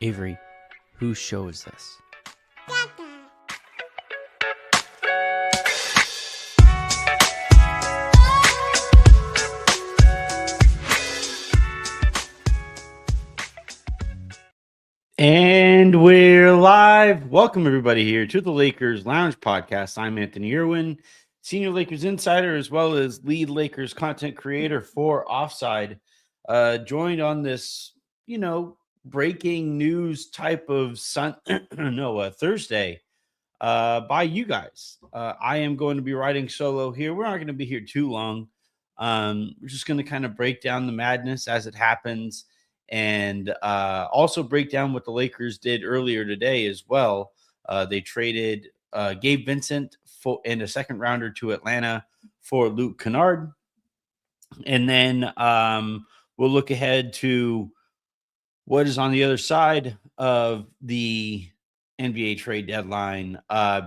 Avery, whose show is this? And we're live. Welcome, everybody, here to the Lakers Lounge Podcast. I'm Anthony Irwin, Senior Lakers Insider, as well as lead Lakers content creator for Offside. Joined on this, breaking news type of Thursday by you guys. I am going to be writing solo here. We're not going to be here too long. We're just going to kind of break down the madness as it happens. And also break down what the Lakers did earlier today as well. They traded Gabe Vincent and a second rounder to Atlanta for Luka Kennard. And then we'll look ahead to what is on the other side of the NBA trade deadline,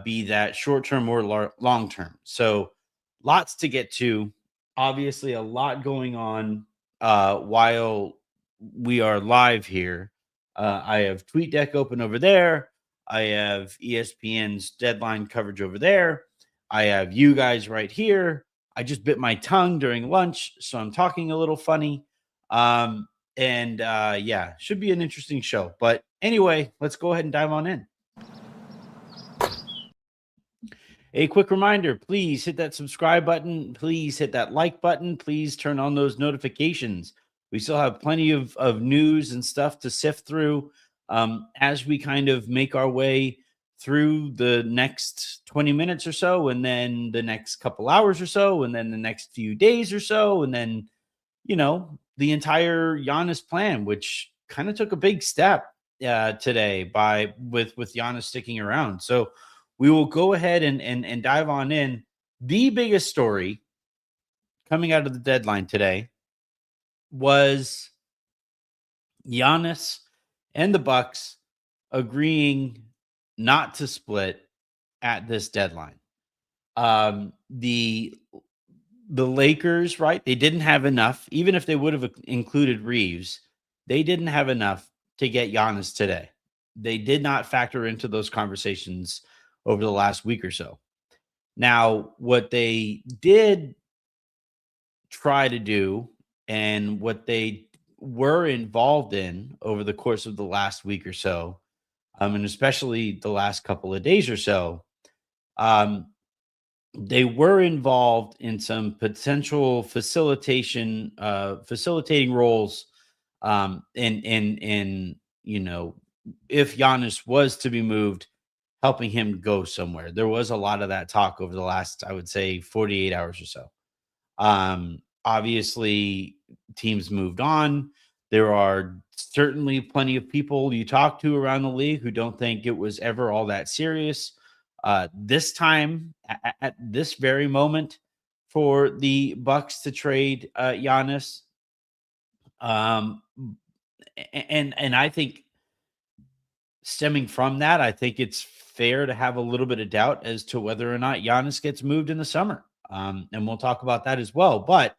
be that short-term or long-term. So lots to get to. Obviously, a lot going on while we are live here. I have TweetDeck open over there. I have ESPN's deadline coverage over there. I have you guys right here. I just bit my tongue during lunch, so I'm talking a little funny. Should be an interesting show. But anyway, let's go ahead and dive on in. A quick reminder, please hit that subscribe button. Please hit that like button. Please turn on those notifications. We still have plenty of news and stuff to sift through as we kind of make our way through the next 20 minutes or so, and then the next couple hours or so, and then the next few days or so, and then, the entire Giannis plan, which kind of took a big step today with Giannis sticking around. So we will go ahead and dive on in. The biggest story coming out of the deadline today was Giannis and the Bucks agreeing not to split at this deadline. The Lakers, right? They didn't have enough, even if they would have included Reeves, they didn't have enough to get Giannis today. They did not factor into those conversations over the last week or so. Now, what they did try to do and what they were involved in over the course of the last week or so, and especially the last couple of days or so, they were involved in some potential facilitating roles, in if Giannis was to be moved, helping him go somewhere. There was a lot of that talk over the last, I would say, 48 hours or so. Obviously, teams moved on. There are certainly plenty of people you talk to around the league who don't think it was ever all that serious. This time, at this very moment, for the Bucks to trade Giannis, and I think stemming from that, I think it's fair to have a little bit of doubt as to whether or not Giannis gets moved in the summer. And we'll talk about that as well. But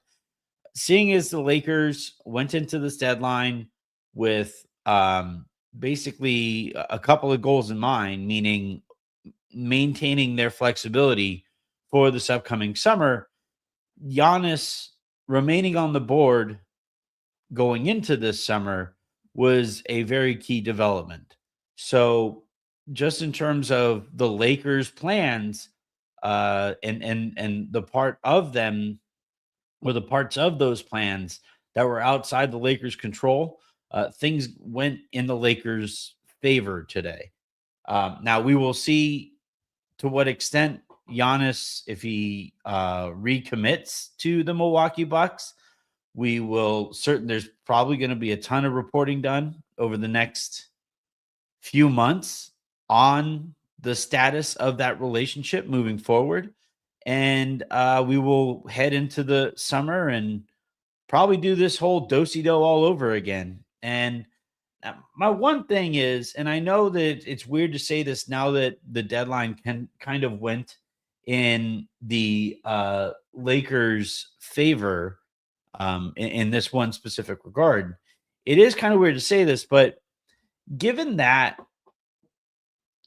seeing as the Lakers went into this deadline with basically a couple of goals in mind, meaning maintaining their flexibility for this upcoming summer, Giannis remaining on the board going into this summer was a very key development. So just in terms of the Lakers' plans, and the part of them, or the parts of those plans that were outside the Lakers' control, things went in the Lakers' favor today. Now we will see to what extent Giannis, if he recommits to the Milwaukee Bucks, there's probably going to be a ton of reporting done over the next few months on the status of that relationship moving forward. And we will head into the summer and probably do this whole do-si-do all over again. And my one thing is, and I know that it's weird to say this now that the deadline kind of went in the Lakers' favor in this one specific regard. It is kind of weird to say this, but given that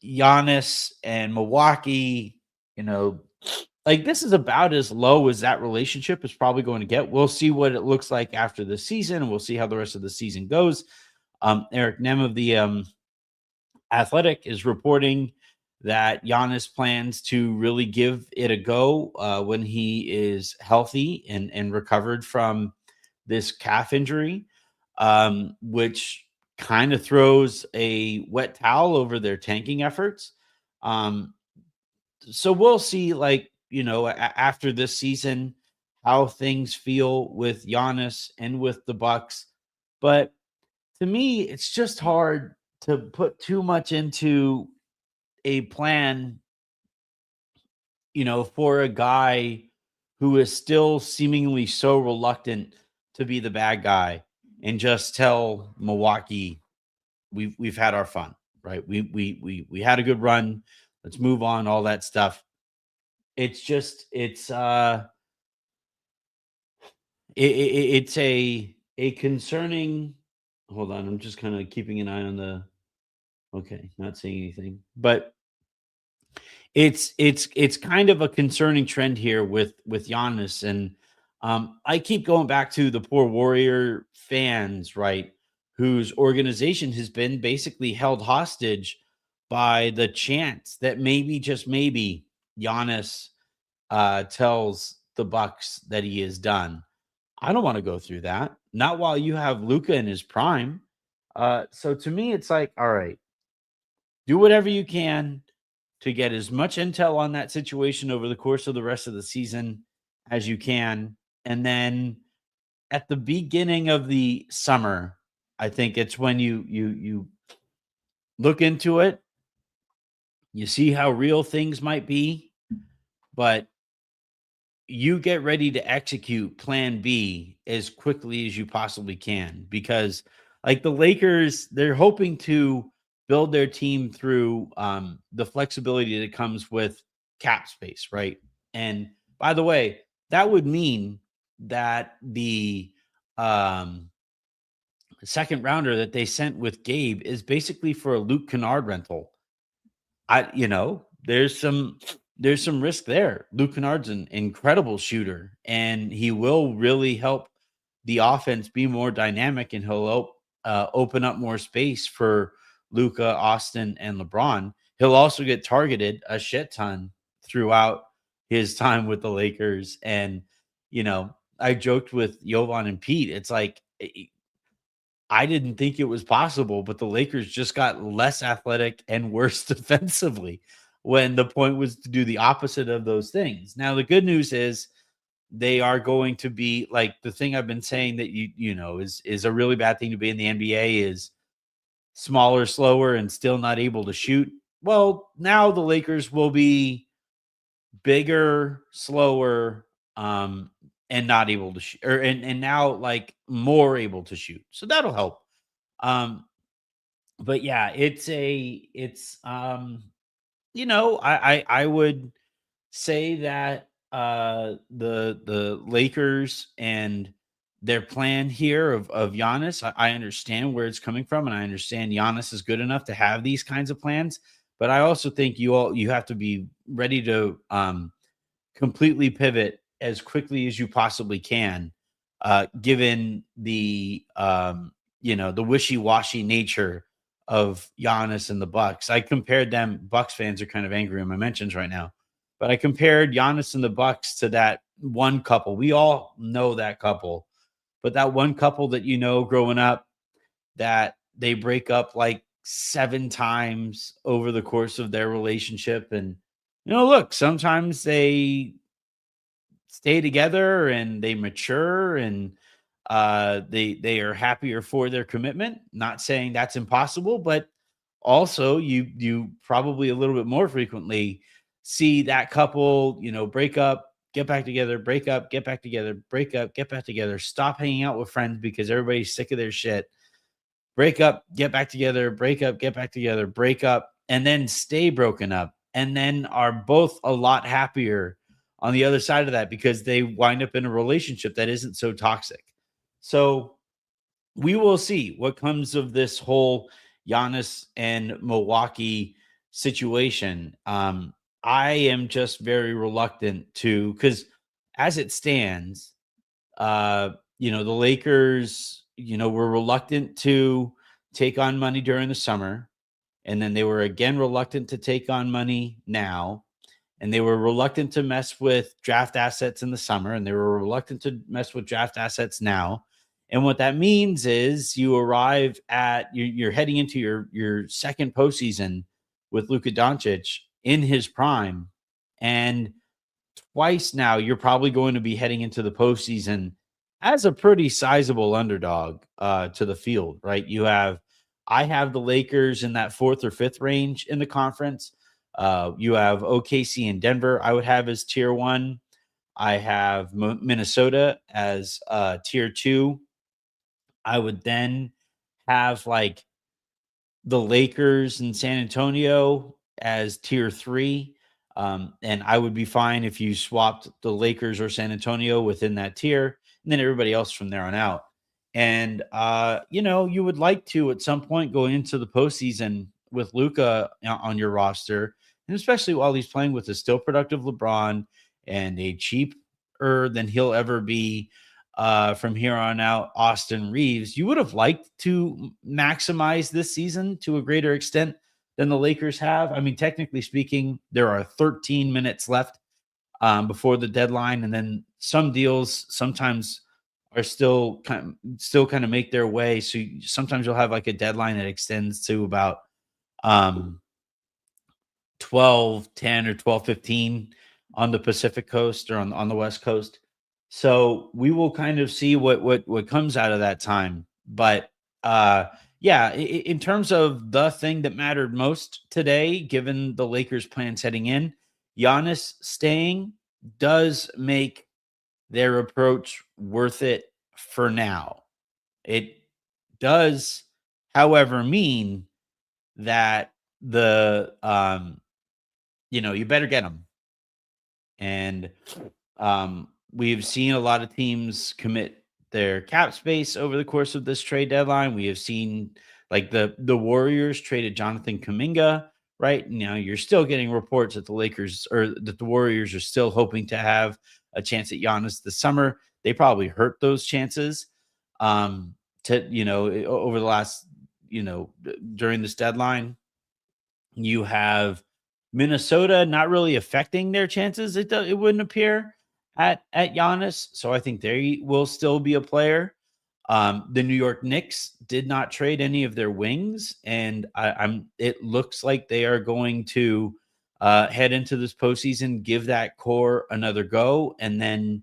Giannis and Milwaukee, you know, like this is about as low as that relationship is probably going to get. We'll see what it looks like after the season. We'll see how the rest of the season goes. Eric Nem of the Athletic is reporting that Giannis plans to really give it a go when he is healthy and recovered from this calf injury, which kind of throws a wet towel over their tanking efforts. Um, so we'll see, like, after this season, how things feel with Giannis and with the Bucks. But to me, it's just hard to put too much into a plan, for a guy who is still seemingly so reluctant to be the bad guy and just tell Milwaukee, we've had our fun, right? We had a good run. Let's move on, all that stuff. It's a concerning. Hold on, I'm just kind of keeping an eye on the. Okay, not saying anything, but it's kind of a concerning trend here with Giannis, and I keep going back to the poor Warrior fans, right? Whose organization has been basically held hostage by the chance that maybe, just maybe, Giannis tells the Bucks that he is done. I don't want to go through that. Not while you have Luka in his prime. So to me, it's like, all right, do whatever you can to get as much intel on that situation over the course of the rest of the season as you can. And then at the beginning of the summer, I think it's when you look into it, you see how real things might be, but you get ready to execute plan B as quickly as you possibly can, because like the Lakers, they're hoping to build their team through the flexibility that comes with cap space, right? And by the way, that would mean that the um, second rounder that they sent with Gabe is basically for a Luke Kennard rental. There's some risk there. Luke Kennard's an incredible shooter, and he will really help the offense be more dynamic, and he'll help open up more space for Luka, Austin, and LeBron. He'll also get targeted a shit ton throughout his time with the Lakers. And I joked with Jovan and Pete. It's like I didn't think it was possible, but the Lakers just got less athletic and worse defensively, when the point was to do the opposite of those things. Now, the good news is they are going to be like the thing I've been saying that is a really bad thing to be in the NBA is smaller, slower, and still not able to shoot. Well, now the Lakers will be bigger, slower, and not able to shoot, and now like more able to shoot. So that'll help. Um, but yeah, I would say that the Lakers and their plan here of Giannis, I understand where it's coming from, and I understand Giannis is good enough to have these kinds of plans. But I also think you have to be ready to completely pivot as quickly as you possibly can, given the wishy-washy nature of Giannis and the Bucks. I compared them. Bucks fans are kind of angry on my mentions right now, but I compared Giannis and the Bucks to that one couple. We all know that couple, but that one couple that growing up, that they break up like 7 times over the course of their relationship. And look, sometimes they stay together and they mature, and they are happier for their commitment. Not saying that's impossible, but also you probably a little bit more frequently see that couple break up, get back together, break up, get back together, break up, get back together, stop hanging out with friends because everybody's sick of their shit, break up, get back together, break up, get back together, break up, and then stay broken up, and then are both a lot happier on the other side of that because they wind up in a relationship that isn't so toxic. So we will see what comes of this whole Giannis and Milwaukee situation. I am just very reluctant to, because as it stands, uh, the Lakers, were reluctant to take on money during the summer, and then they were again reluctant to take on money now, and they were reluctant to mess with draft assets in the summer, and they were reluctant to mess with draft assets now. And what that means is you arrive at you're heading into your second postseason with Luka Doncic in his prime, and twice now you're probably going to be heading into the postseason as a pretty sizable underdog to the field, right? I have the Lakers in that fourth or fifth range in the conference. You have OKC and Denver, I would have as tier one. I have Minnesota as tier two. I would then have like the Lakers and San Antonio as tier three. And I would be fine if you swapped the Lakers or San Antonio within that tier, and then everybody else from there on out. And you would like to at some point go into the postseason with Luka on your roster, and especially while he's playing with a still productive LeBron and a cheaper than he'll ever be from here on out, Austin Reeves. You would have liked to maximize this season to a greater extent than the Lakers have. I mean, technically speaking, there are 13 minutes left before the deadline, and then some deals sometimes are still kind of make their way. So sometimes you'll have like a deadline that extends to about um 12:10 or 12:15 on the Pacific Coast or on the West Coast. So we will kind of see what comes out of that time. But yeah, in terms of the thing that mattered most today, given the Lakers' plans heading in, Giannis staying does make their approach worth it for now. It does, however, mean that you better get them. And we've seen a lot of teams commit their cap space over the course of this trade deadline. We have seen like the Warriors traded Jonathan Kuminga. Right now, you're still getting reports that the Lakers or that the Warriors are still hoping to have a chance at Giannis this summer. They probably hurt those chances over the last during this deadline. You have Minnesota not really affecting their chances. It wouldn't appear at Giannis, so I think they will still be a player. The New York Knicks did not trade any of their wings, and It looks like they are going to head into this postseason, give that core another go, and then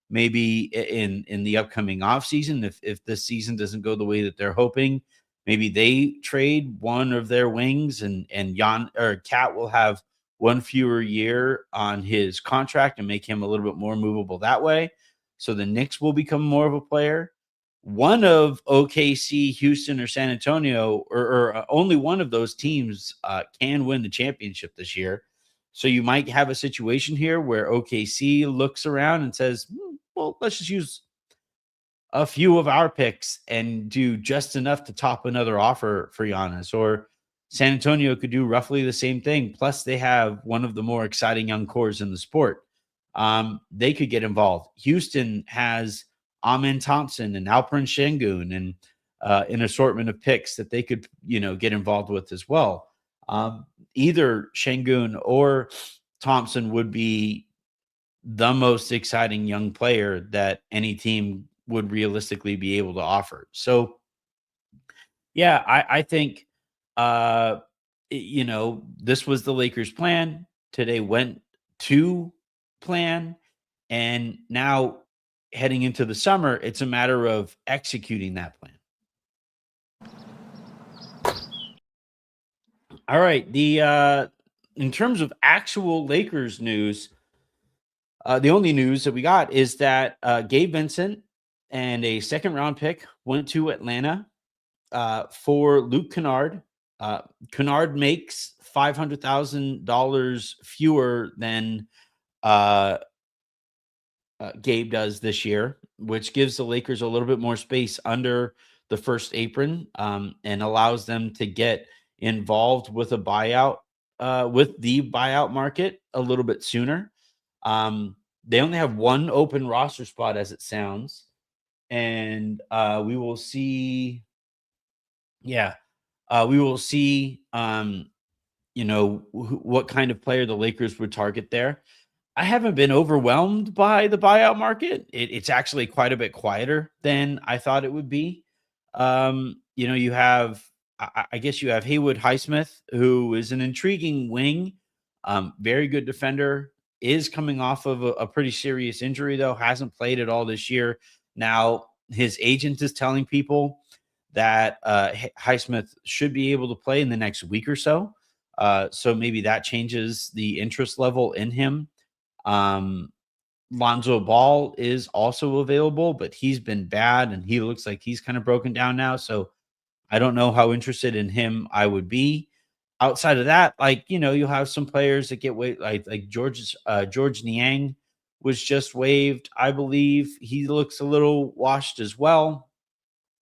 maybe in the upcoming offseason, if this season doesn't go the way that they're hoping, maybe they trade one of their wings, and Jan or Cat will have one fewer year on his contract and make him a little bit more movable that way. So the Knicks will become more of a player. One of OKC, Houston, or San Antonio, or only one of those teams can win the championship this year. So you might have a situation here where OKC looks around and says, well, let's just use a few of our picks and do just enough to top another offer for Giannis. Or San Antonio could do roughly the same thing. Plus, they have one of the more exciting young cores in the sport. They could get involved. Houston has Amen Thompson and Alperen Şengün and an assortment of picks that they could, get involved with as well. Either Şengün or Thompson would be the most exciting young player that any team would realistically be able to offer. So, yeah, I think, this was the Lakers' plan. Today went to plan. And now heading into the summer, it's a matter of executing that plan. All right. In terms of actual Lakers news, the only news that we got is that Gabe Vincent and a second round pick went to Atlanta for Luke Kennard. Kennard makes $500,000 fewer than Gabe does this year, which gives the Lakers a little bit more space under the first apron, and allows them to get involved with a buyout, with the buyout market a little bit sooner. They only have one open roster spot as it sounds, and we will see. Yeah, we will see. What kind of player the Lakers would target there. I haven't been overwhelmed by the buyout market. It's actually quite a bit quieter than I thought it would be. You have, I guess you have Haywood Highsmith, who is an intriguing wing, very good defender, is coming off of a pretty serious injury, though, hasn't played at all this year. Now, his agent is telling people that Highsmith should be able to play in the next week or so. So maybe that changes the interest level in him. Lonzo Ball is also available, but he's been bad and he looks like he's kind of broken down now. So I don't know how interested in him I would be. Outside of that, you'll have some players that get waived, like George Niang was just waived. I believe he looks a little washed as well,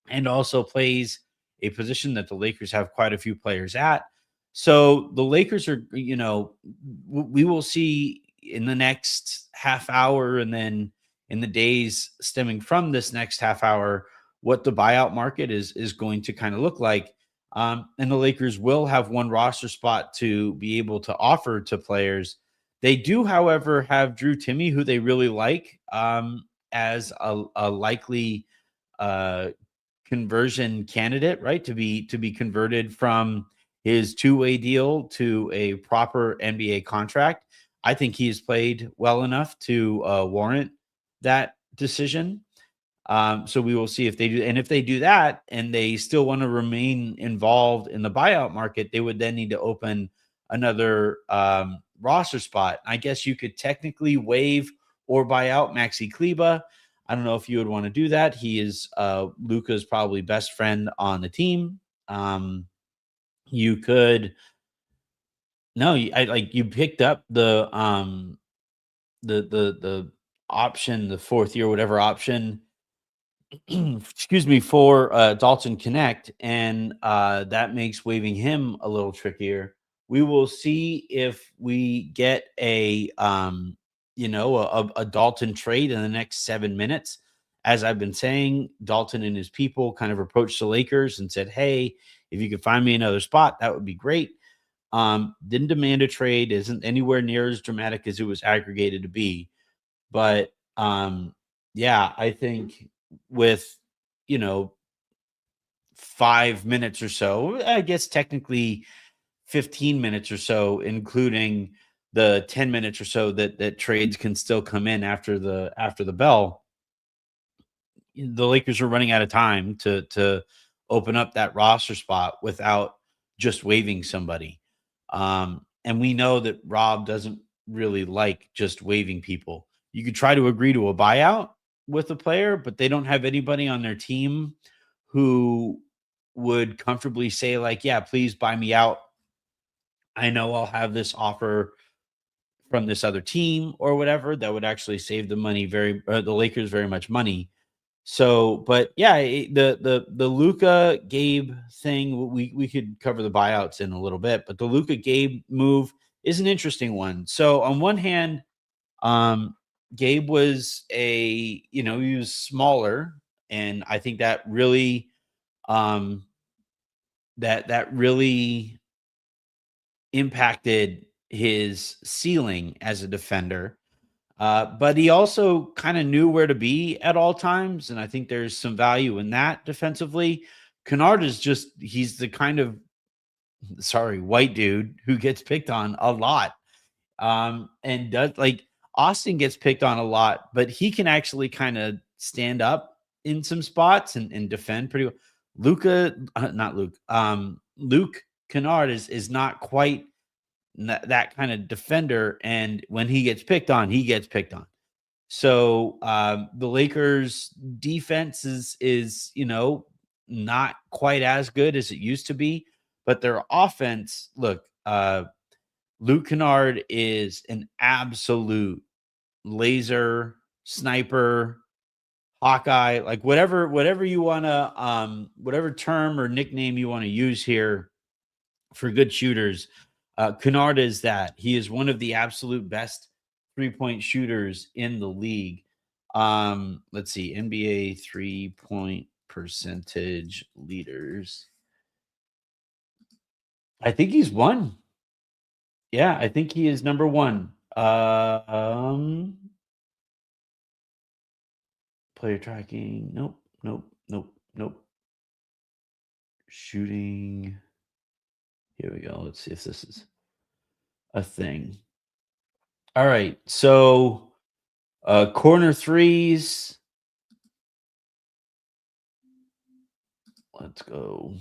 and also plays a position that the Lakers have quite a few players at. So the Lakers are, we will see in the next half hour and then in the days stemming from this next half hour what the buyout market is going to kind of look like. And the Lakers will have one roster spot to be able to offer to players. They do, however, have Drew Timme, who they really like, as a likely conversion candidate, right? To be converted from his two-way deal to a proper NBA contract. I think he has played well enough to warrant that decision. So we will see if they do. And if they do that and they still want to remain involved in the buyout market, they would then need to open another roster spot. I guess you could technically waive or buy out Maxi Kleba. I don't know if you would want to do that. He is Luka's probably best friend on the team. You could no, you picked up the the option, the fourth year, whatever option, excuse me, for Dalton Connect, and that makes waiving him a little trickier. We will see if we get a Dalton trade in the next 7 minutes. As I've been saying, Dalton and his people kind of approached the Lakers and said, "Hey, if you could find me another spot, that would be great." Didn't demand a trade, isn't anywhere near as dramatic as it was aggregated to be. But yeah, I think with, you know, 5 minutes or so, I guess technically 15 minutes or so, including the 10 minutes or so that trades can still come in after the bell. The Lakers are running out of time to open up that roster spot without just waiving somebody. And we know that Rob doesn't really like just waiving people. You could try to agree to a buyout with a player, but they don't have anybody on their team who would comfortably say, like, yeah, please buy me out. I know I'll have this offer from this other team or whatever that would actually save the Lakers very much money. So, but yeah, the Luka Gabe thing, we could cover the buyouts in a little bit, but the Luka Gabe move is an interesting one. So on one hand, Gabe was he was smaller, and I think that really um that really impacted his ceiling as a defender. But he also kind of knew where to be at all times, and I think there's some value in that defensively. Kennard he's the kind of white dude who gets picked on a lot. And does like Austin gets picked on a lot, but he can actually kind of stand up in some spots and defend pretty well. Luke Kennard is not quite that kind of defender, and when he gets picked on, he gets picked on. So the Lakers defense is not quite as good as it used to be, but their offense, look, Luke Kennard is an absolute laser sniper, Hawkeye, like whatever you want to whatever term or nickname you want to use here for good shooters. Kennard is that. He is one of the absolute best three-point shooters in the league. Let's see, NBA three-point percentage leaders. I think he's one. Yeah, I think he is number one. Player tracking. Nope, nope, nope, nope. Shooting. Here we go. Let's see if this is a thing. All right. So corner threes. Let's go.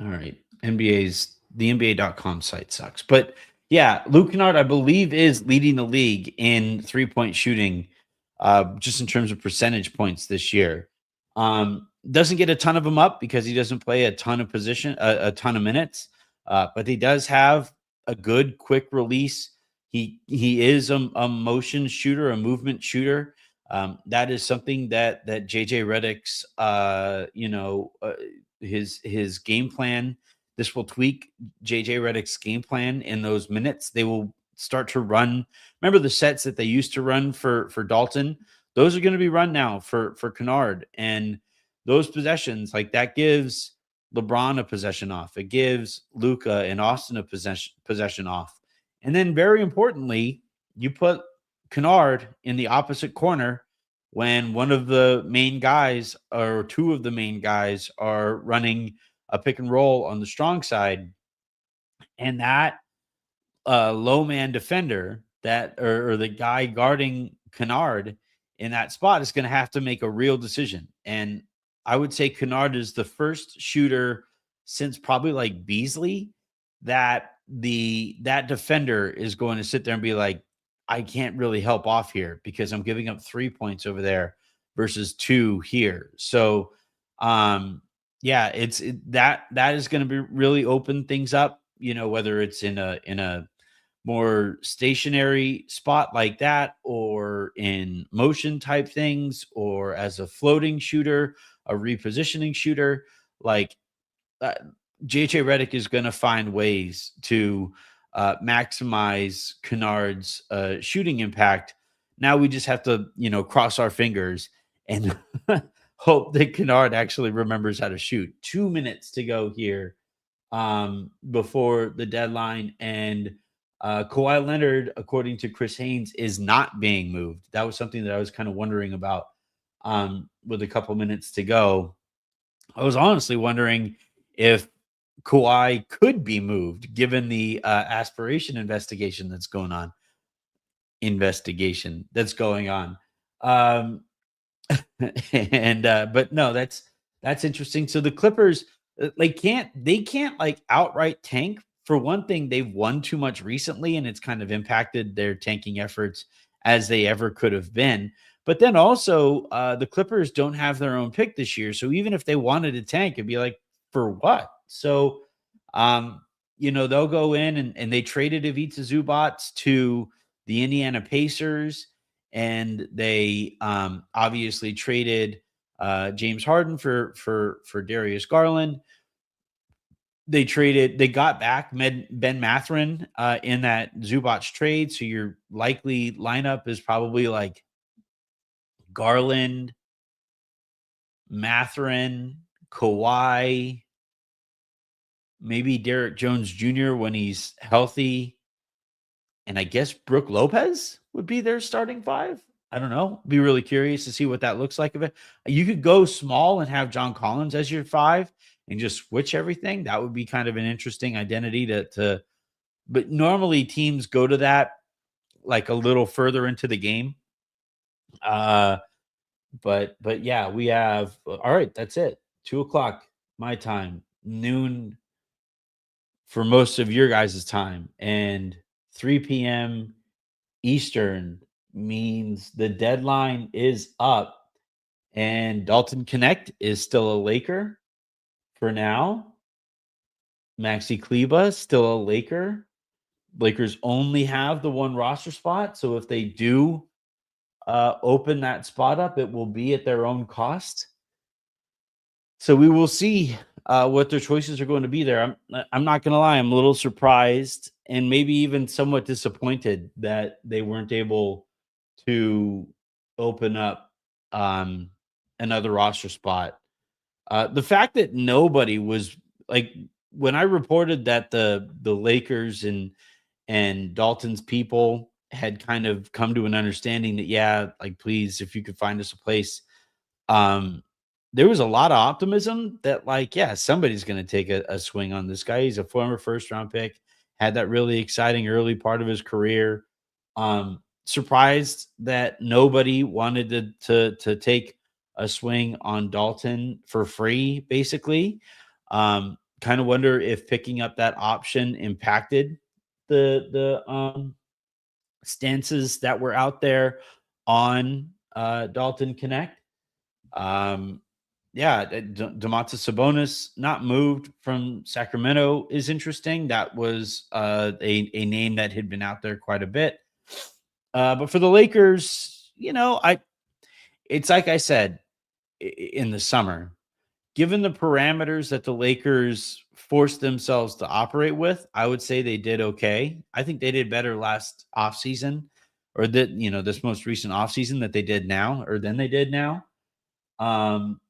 All right. The NBA.com site sucks. But yeah, Luke Kennard, I believe, is leading the league in three-point shooting, just in terms of percentage points this year. Doesn't get a ton of them up because he doesn't play a ton of a ton of minutes. But he does have a good quick release. He is a motion shooter, a movement shooter. That is something that JJ Redick's his game plan. This will tweak JJ Redick's game plan in those minutes. They will start to run. Remember the sets that they used to run for Dalton? Those are going to be run now for Kennard. And those possessions, like that gives LeBron a possession off. It gives Luka and Austin a possession off. And then very importantly, you put Kennard in the opposite corner when one of the main guys or two of the main guys are running a pick and roll on the strong side, and that low man defender or the guy guarding Kennard in that spot is going to have to make a real decision. And I would say Kennard is the first shooter since probably like Beasley that that defender is going to sit there and be like, I can't really help off here because I'm giving up 3 points over there versus 2 here. So, yeah, that is going to be really open things up, whether it's in a more stationary spot like that or in motion type things or as a floating shooter, a repositioning shooter. Like JJ Redick is going to find ways to maximize Kennard's shooting impact. Now we just have to, cross our fingers and hope that Kennard actually remembers how to shoot. 2 minutes to go here before the deadline. And Kawhi Leonard, according to Chris Haynes, is not being moved. That was something that I was kind of wondering about with a couple minutes to go. I was honestly wondering if Kawhi could be moved given the investigation that's going on. Um, and but no, that's interesting. So the Clippers, they can't like outright tank. For one thing, they've won too much recently, and it's kind of impacted their tanking efforts as they ever could have been. But then also, the Clippers don't have their own pick this year, so even if they wanted to tank, it'd be like, for what? So, they'll go in and they traded Ivica Zubac to the Indiana Pacers, and they obviously traded James Harden for Darius Garland. They got back Ben Mathurin in that Zubac trade. So your likely lineup is probably like Garland, Mathurin, Kawhi, maybe Derek Jones Jr. when he's healthy. And I guess Brooke Lopez would be their starting 5. I don't know. Be really curious to see what that looks like. You could go small and have John Collins as your 5 and just switch everything. That would be kind of an interesting identity but normally teams go to that like a little further into the game. But yeah, we have, all right, that's it. 2:00 my time, noon for most of your guys' time, and 3 p.m. Eastern means the deadline is up, and Dalton Connect is still a Laker for now. Maxi Kleba still a Laker. Lakers only have the one roster spot, so if they do open that spot up, it will be at their own cost. So we will see what their choices are going to be there. I'm not going to lie, I'm a little surprised and maybe even somewhat disappointed that they weren't able to open up um, another roster spot. The fact that nobody was like when I reported that the Lakers and Dalton's people had kind of come to an understanding that yeah, like please, if you could find us a place, um, there was a lot of optimism that like, yeah, somebody's going to take a swing on this guy. He's a former first round pick, had that really exciting early part of his career. Surprised that nobody wanted to take a swing on Dalton for free, basically. Kind of wonder if picking up that option impacted the stances that were out there on Dalton Connect. Um, yeah, Domantas Sabonis not moved from Sacramento is interesting. That was a name that had been out there quite a bit. But for the Lakers, I it's like I said in the summer, given the parameters that the Lakers forced themselves to operate with, I would say they did okay. I think they did better last offseason or that, this most recent offseason that they did now or than they did now. Um,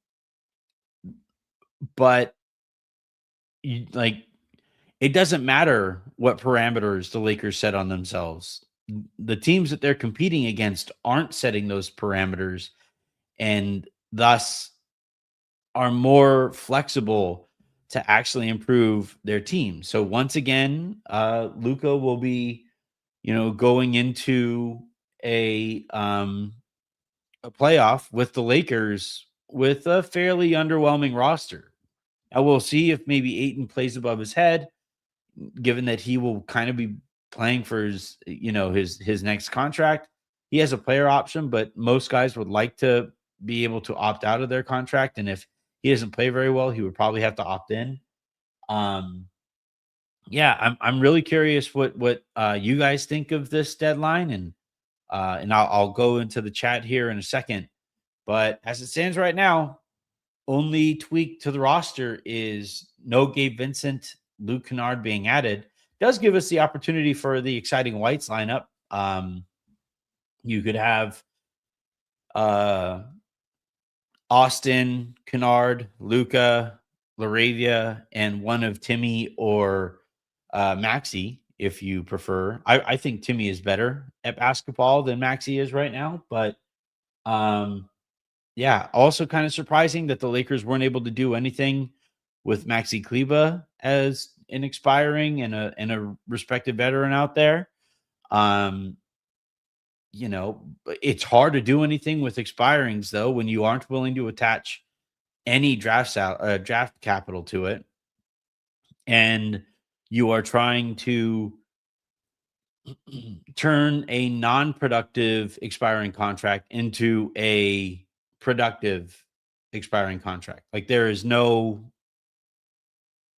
but like it doesn't matter what parameters the Lakers set on themselves. The teams that they're competing against aren't setting those parameters and thus are more flexible to actually improve their team. So once again, Luka will be, going into a playoff with the Lakers with a fairly underwhelming roster. Now we'll see if maybe Aiton plays above his head, given that he will kind of be playing for his next contract. He has a player option, but most guys would like to be able to opt out of their contract. And if he doesn't play very well, he would probably have to opt in. Um, yeah, I'm really curious what you guys think of this deadline, and I'll go into the chat here in a second. But as it stands right now, only tweak to the roster is no Gabe Vincent, Luke Kennard being added. Does give us the opportunity for the exciting Whites lineup. You could have Austin, Kennard, Luka, Laravia, and one of Timmy or Maxi, if you prefer. I think Timmy is better at basketball than Maxi is right now, but yeah, also kind of surprising that the Lakers weren't able to do anything with Maxi Kleba as an expiring and a respected veteran out there. Um, it's hard to do anything with expirings though when you aren't willing to attach any draft capital to it, and you are trying to turn a non-productive expiring contract into a productive expiring contract. Like there's no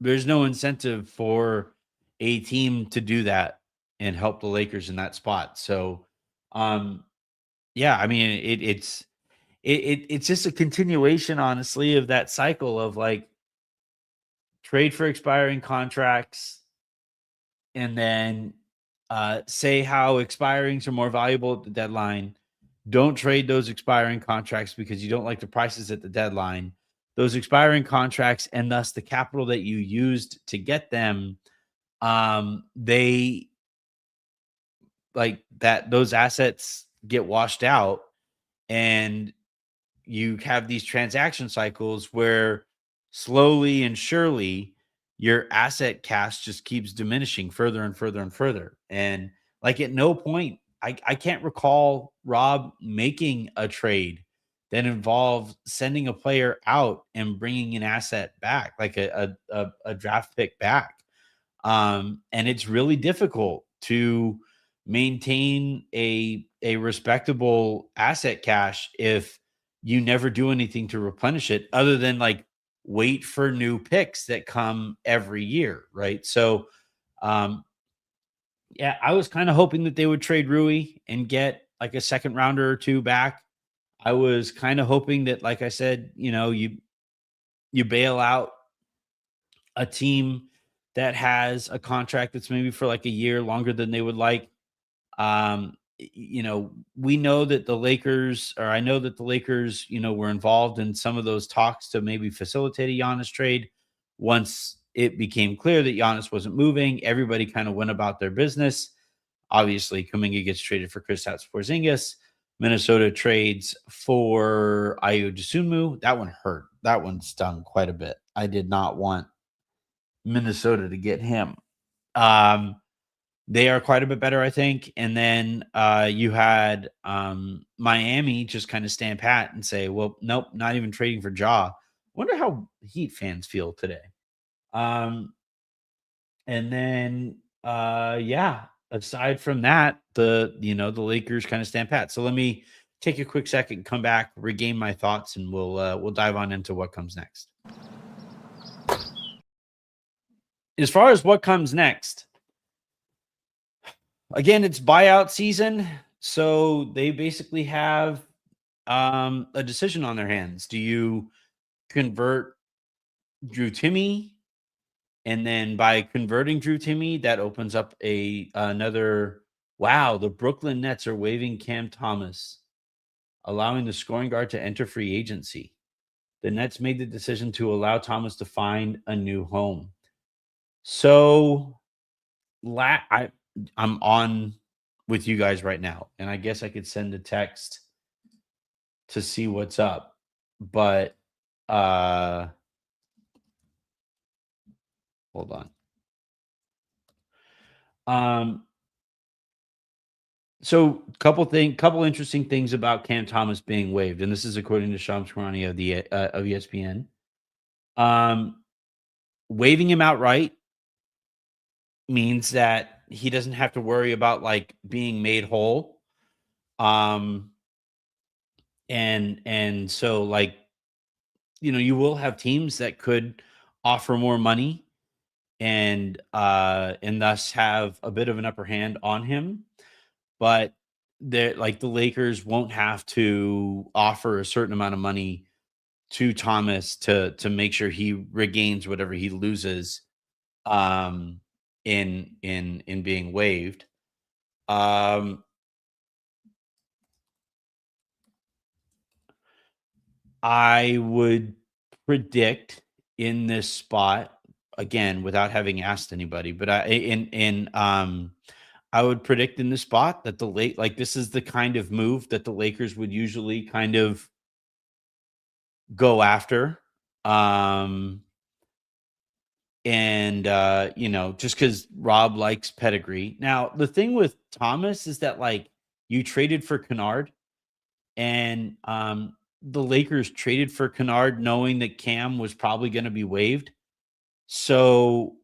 incentive for a team to do that and help the Lakers in that spot. So, um, yeah, I mean, it's just a continuation, honestly, of that cycle of like trade for expiring contracts, and then say how expirings are more valuable at the deadline. Don't trade those expiring contracts because you don't like the prices at the deadline. Those expiring contracts and thus the capital that you used to get them, they like that those assets get washed out, and you have these transaction cycles where slowly and surely your asset cash just keeps diminishing further and further and further. And like at no point, I can't recall Rob making a trade that involved sending a player out and bringing an asset back, like a draft pick back. And it's really difficult to maintain a respectable asset cash if you never do anything to replenish it other than like wait for new picks that come every year, right? So, yeah, I was kind of hoping that they would trade Rui and get like a second rounder or two back. I was kind of hoping that, like I said, you bail out a team that has a contract that's maybe for like a year longer than they would like. We know that the Lakers, or I know that the Lakers, were involved in some of those talks to maybe facilitate a Giannis trade. Once it became clear that Giannis wasn't moving, everybody kind of went about their business. Obviously, Kuminga gets traded for Kristaps Porzingis. Minnesota trades for Ayo Dosunmu. That one hurt. That one stung quite a bit. I did not want Minnesota to get him. They are quite a bit better, I think. And then you had Miami just kind of stand pat and say, well, nope, not even trading for Ja. Wonder how Heat fans feel today. And then, aside from that, the Lakers kind of stand pat. So let me take a quick second, come back, regain my thoughts, and we'll dive on into what comes next. As far as what comes next, again, it's buyout season, so they basically have a decision on their hands. Do you convert Drew Timme? And then by converting Drew Timme, that opens up another. Wow, the Brooklyn Nets are waiving Cam Thomas, allowing the scoring guard to enter free agency. The Nets made the decision to allow Thomas to find a new home. So, I'm on with you guys right now, and I guess I could send a text to see what's up, but hold on. So couple interesting things about Cam Thomas being waived, and this is according to Shams Charania of ESPN. Waiving him outright means that he doesn't have to worry about like being made whole. And so like, you will have teams that could offer more money and thus have a bit of an upper hand on him. But the Lakers won't have to offer a certain amount of money to Thomas to make sure he regains whatever he loses in being waived. I would predict in this spot, again, without having asked anybody, but I would predict in this spot that this is the kind of move that the Lakers would usually kind of go after. Just because Rob likes pedigree. Now, the thing with Thomas is that like you traded for Kennard, and the Lakers traded for Kennard knowing that Cam was probably going to be waived. So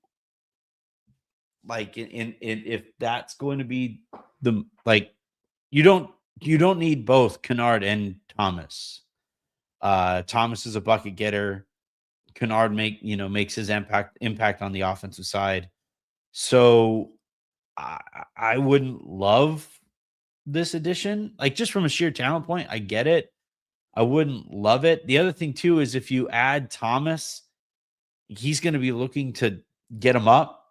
like if that's going to be you don't need both Kennard and Thomas. Thomas is a bucket getter. Kennard makes his impact on the offensive side. So I wouldn't love this addition. Like just from a sheer talent point, I get it. I wouldn't love it. The other thing too is if you add Thomas, he's going to be looking to get him up.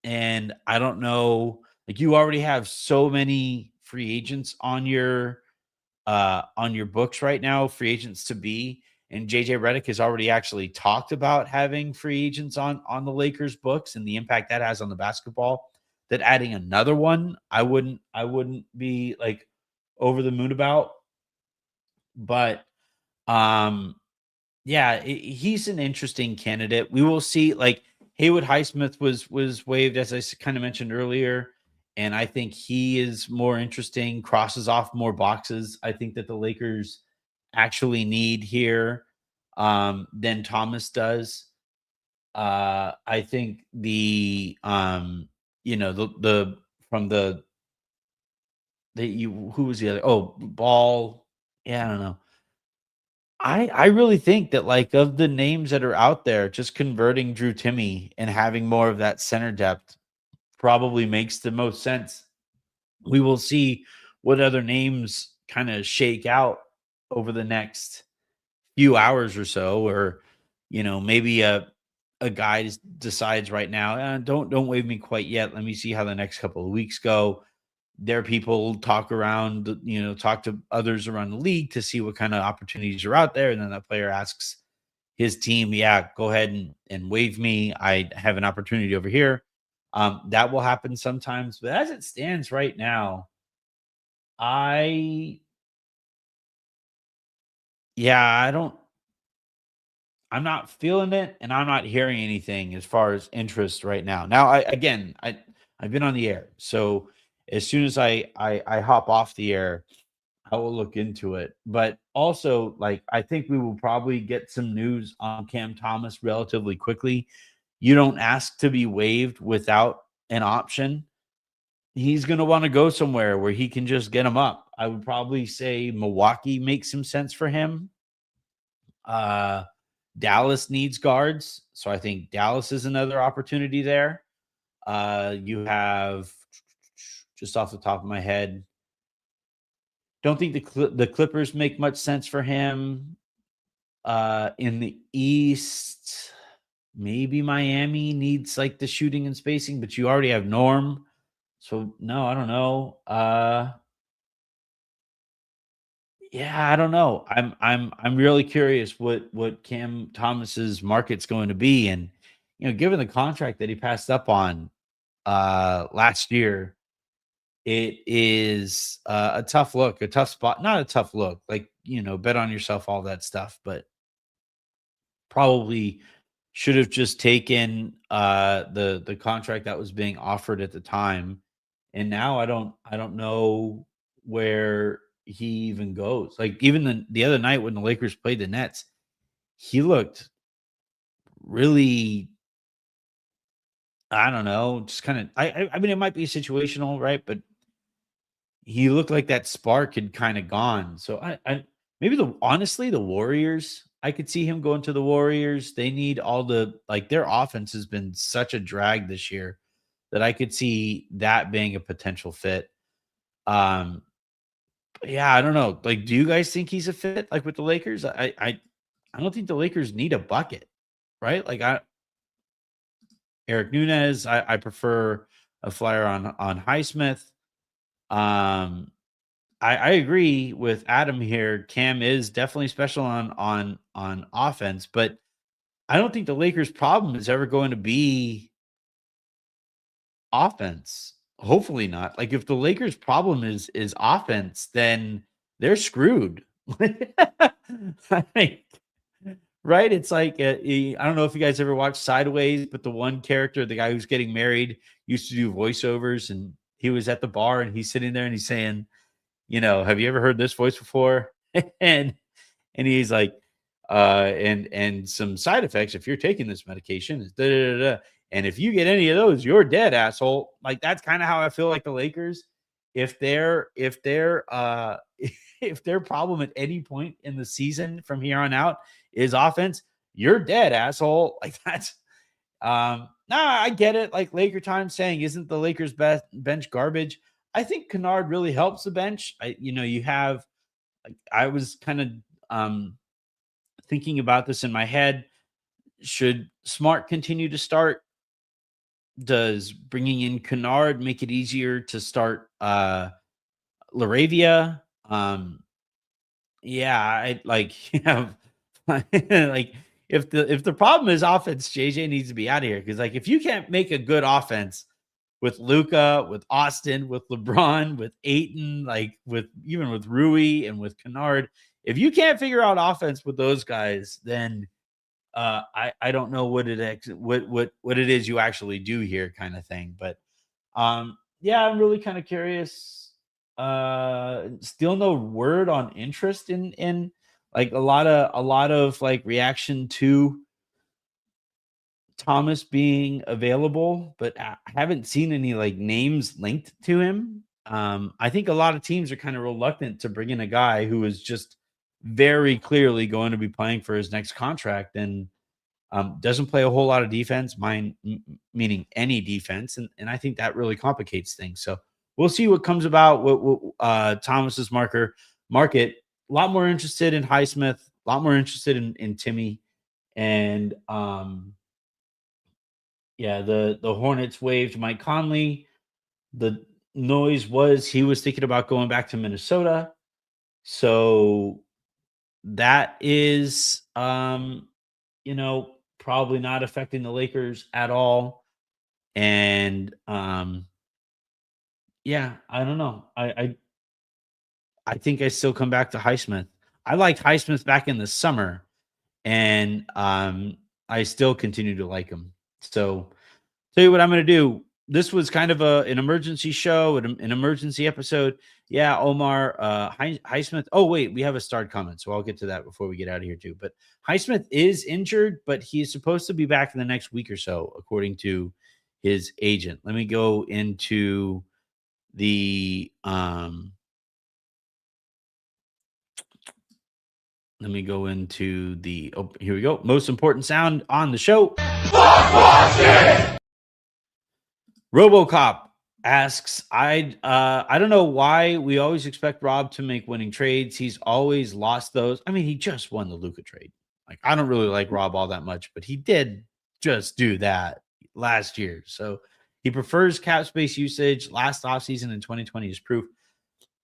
And I don't know, like you already have so many free agents on your books right now, free agents to be. And JJ Redick has already actually talked about having free agents on the Lakers books and the impact that has on the basketball. That adding another one, I wouldn't be like over the moon about. But he's an interesting candidate. We will see. Like Haywood Highsmith was waived, as I kind of mentioned earlier, and I think he is more interesting, crosses off more boxes. I think that the Lakers actually need here than Thomas does. I think who was the other? Oh, Ball. Yeah, I don't know. I really think that like of the names that are out there, just converting Drew Timme and having more of that center depth probably makes the most sense. We will see what other names kind of shake out over the next few hours or so, or maybe a guy decides right now, don't waive me quite yet. Let me see how the next couple of weeks go. There are people talk around, talk to others around the league to see what kind of opportunities are out there, and then that player asks his team, yeah, go ahead and waive me. I have an opportunity over here. That will happen sometimes, but as it stands right now, I yeah, I'm not feeling it, and I'm not hearing anything as far as interest right now. Now, I've been on the air, so as soon as I hop off the air, I will look into it. But also, like, I think we will probably get some news on Cam Thomas relatively quickly. You don't ask to be waived without an option. He's going to want to go somewhere where he can just get him up. I would probably say Milwaukee makes some sense for him. Uh, Dallas needs guards, so I think Dallas is another opportunity there. You have, just off the top of my head, don't think the Clippers make much sense for him. In the East, maybe Miami needs like the shooting and spacing, but you already have Norm. So no, I don't know. Yeah, I don't know. I'm really curious what Cam Thomas's market's going to be, and given the contract that he passed up on last year, it is a tough look, a tough spot. Not a tough look, like bet on yourself, all that stuff, but probably should have just taken the contract that was being offered at the time. And now I don't know where he even goes. Like, even the other night when the Lakers played the Nets, he looked really, I don't know, just kind of, I mean, it might be situational, right? But he looked like that spark had kind of gone. So I maybe honestly, the Warriors, I could see him going to the Warriors. They need all like, their offense has been such a drag this year that I could see that being a potential fit. Um, but yeah, I don't know. Like, do you guys think he's a fit like with the Lakers? I don't think the Lakers need a bucket, right? Like, Eric Nunez, I prefer a flyer on Highsmith. Um, I agree with Adam here. Cam is definitely special on offense, but I don't think the Lakers' problem is ever going to be offense. Hopefully not. Like, if the Lakers' problem is offense, then they're screwed. Like, right? It's like, I don't know if you guys ever watched Sideways, but the one character, the guy who's getting married, used to do voiceovers, and he was at the bar and he's sitting there and he's saying, have you ever heard this voice before? and and he's like, and some side effects if you're taking this medication is da, da, da, da. And if you get any of those, you're dead, asshole. Like, that's kind of how I feel like the Lakers. If their if their problem at any point in the season from here on out is offense, you're dead, asshole. Like, that's I get it. Like, Laker time saying, isn't the Lakers best bench garbage? I think Kennard really helps the bench. You have, like, I was kind of thinking about this in my head. Should Smart continue to start? Does bringing in Kennard make it easier to start Laravia? Yeah, I like like, if the problem is offense, JJ needs to be out of here, because, like, if you can't make a good offense with Luka, with Austin, with LeBron, with Aiton, like, with Rui and with Kennard, if you can't figure out offense with those guys, then I don't know what it is you actually do here, kind of thing. But yeah, I'm really kind of curious. Still no word on interest in like, a lot of like reaction to Thomas being available, but I haven't seen any like names linked to him. I think a lot of teams are kind of reluctant to bring in a guy who is just very clearly going to be playing for his next contract, and doesn't play a whole lot of defense, meaning any defense, and I think that really complicates things. So we'll see what comes about. Thomas's market. A lot more interested in Highsmith. A lot more interested in Timmy. And yeah, the Hornets waived Mike Conley. The noise was he was thinking about going back to Minnesota. So that is probably not affecting the Lakers at all. And yeah, I don't know. I think I still come back to Highsmith. I liked Highsmith back in the summer, and I still continue to like him. So tell you what I'm going to do. This was kind of an emergency show, an emergency episode. Yeah, Omar Highsmith. Oh wait, we have a start comment, so I'll get to that before we get out of here too. But Highsmith is injured, but he is supposed to be back in the next week or so, according to his agent. Let me go into the here we go. Most important sound on the show. RoboCop asks, I don't know why we always expect Rob to make winning trades. He's always lost those. I mean, he just won the Luka trade. Like, I don't really like Rob all that much, but he did just do that last year. So he prefers cap space usage. Last offseason in 2020 is proof.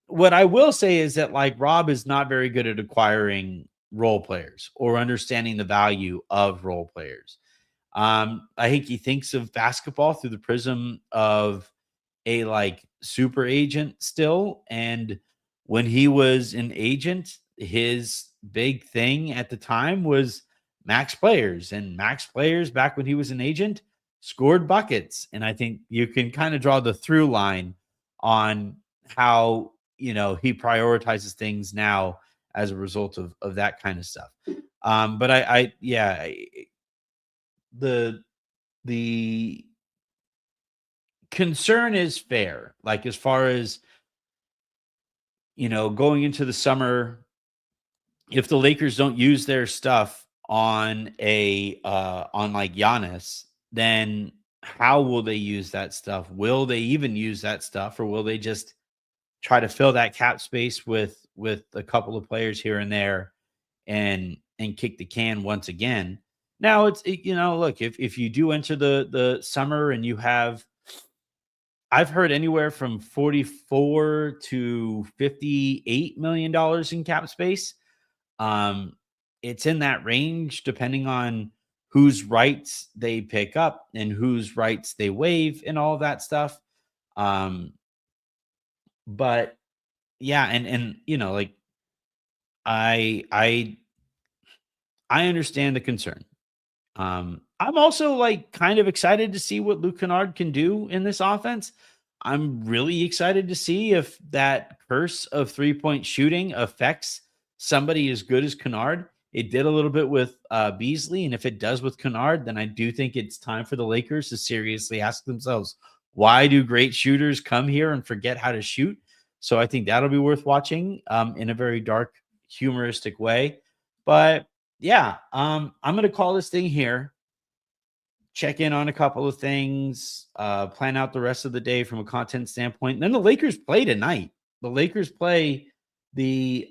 What I will say is that, like, Rob is not very good at acquiring role players or understanding the value of role players. I think he thinks of basketball through the prism of a like super agent still. And when he was an agent, his big thing at the time was max players, and max players back when he was an agent scored buckets. And I think you can kind of draw the through line on how, he prioritizes things now as a result of that kind of stuff. But the concern is fair. Like, as far as, going into the summer, if the Lakers don't use their stuff on on like Giannis, then how will they use that stuff? Will they even use that stuff, or will they just try to fill that cap space with a couple of players here and there and kick the can once again? Now look, if you do enter the summer and you have, I've heard anywhere from $44 to $58 million in cap space. It's in that range depending on whose rights they pick up and whose rights they waive and all that stuff. But yeah, and like, I understand the concern. I'm also like kind of excited to see what Luka Kennard can do in this offense. I'm really excited to see if that curse of 3-point shooting affects somebody as good as Kennard. It did a little bit with Beasley, and if it does with Kennard, then I do think it's time for the Lakers to seriously ask themselves, why do great shooters come here and forget how to shoot? So I think that'll be worth watching in a very dark, humoristic way. But yeah, I'm going to call this thing here. Check in on a couple of things, plan out the rest of the day from a content standpoint. And then the Lakers play tonight. The Lakers play the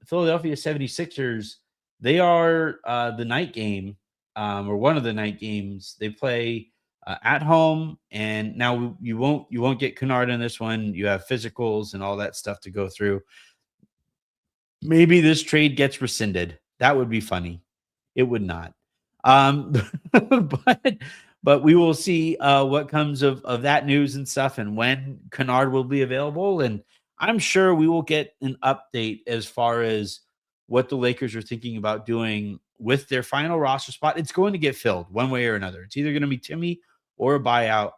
Philadelphia 76ers. They are the night game, or one of the night games. They play at home, and now you won't get Kennard in this one. You have physicals and all that stuff to go through. Maybe this trade gets rescinded. That would be funny. It would not. But we will see what comes of that news and stuff, and when Kennard will be available. And I'm sure we will get an update as far as what the Lakers are thinking about doing with their final roster spot. It's going to get filled one way or another. It's either going to be Timmy or a buyout.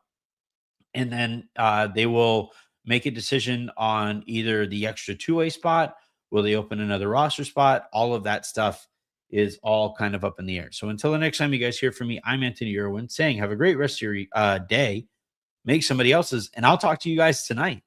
And then they will make a decision on either the extra two-way spot. Will they open another roster spot? All of that stuff is all kind of up in the air. So until the next time you guys hear from me, I'm Anthony Irwin saying have a great rest of your day. Make somebody else's, and I'll talk to you guys tonight.